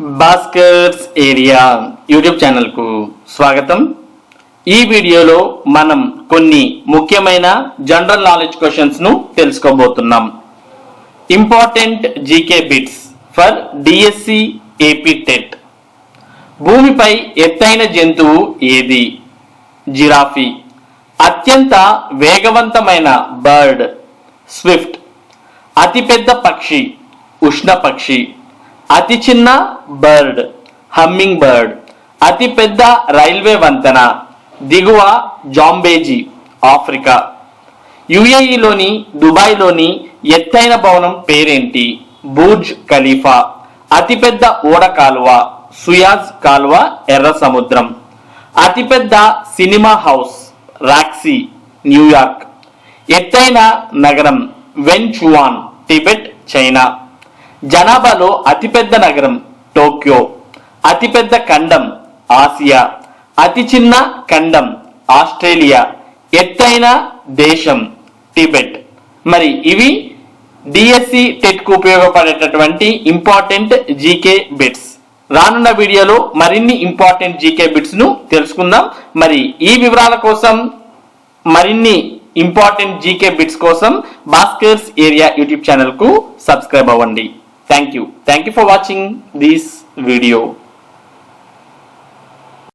Bhaskar's area YouTube ఛానల్కు స్వాగతం. ఈ వీడియోలో మనం కొన్ని ముఖ్యమైన జనరల్ నాలెడ్జ్ క్వశ్చన్స్ను తెలుసుకోబోతున్నాం. Important GK bits for DSC AP TET. భూమిపై ఎత్తైన జంతువు ఏది? జిరాఫీ. అత్యంత వేగవంతమైన బర్డ్ స్విఫ్ట్. అతిపెద్ద పక్షి ఉష్ణ పక్షి. అతి చిన్న బర్డ్ హమ్మింగ్ బర్డ్. అతి పెద్ద రైల్వే వంతెన దిగువ జాంబేజీ ఆఫ్రికా. యుఏఈలోని దుబాయ్లోని ఎత్తైన భవనం పేరేంటి? Burj Khalifa. అతిపెద్ద ఓడ కాలువ సుయాజ్ కాలువ ఎర్ర సముద్రం. అతిపెద్ద సినిమా హౌస్ రాక్సీ న్యూయార్క్. ఎత్తైన నగరం వెన్చువాన్ టిబెట్ చైనా. జనాభాలో అతిపెద్ద నగరం టోక్యో. అతిపెద్ద ఖండం ఆసియా. అతి చిన్న ఖండం ఆస్ట్రేలియా. ఎత్తైన దేశం టిబెట్. మరి ఇవి డిఎస్సి టెట్ కు ఉపయోగపడేటటువంటి ఇంపార్టెంట్ జీకే బిట్స్. రానున్న వీడియోలో మరిన్ని ఇంపార్టెంట్ జీకే బిట్స్ ను తెలుసుకుందాం. మరి ఈ వివరాల కోసం, మరిన్ని ఇంపార్టెంట్ జీకే బిట్స్ కోసం భాస్కర్స్ ఏరియా యూట్యూబ్ ఛానల్ కు సబ్స్క్రైబ్ అవ్వండి. Thank you for watching this video.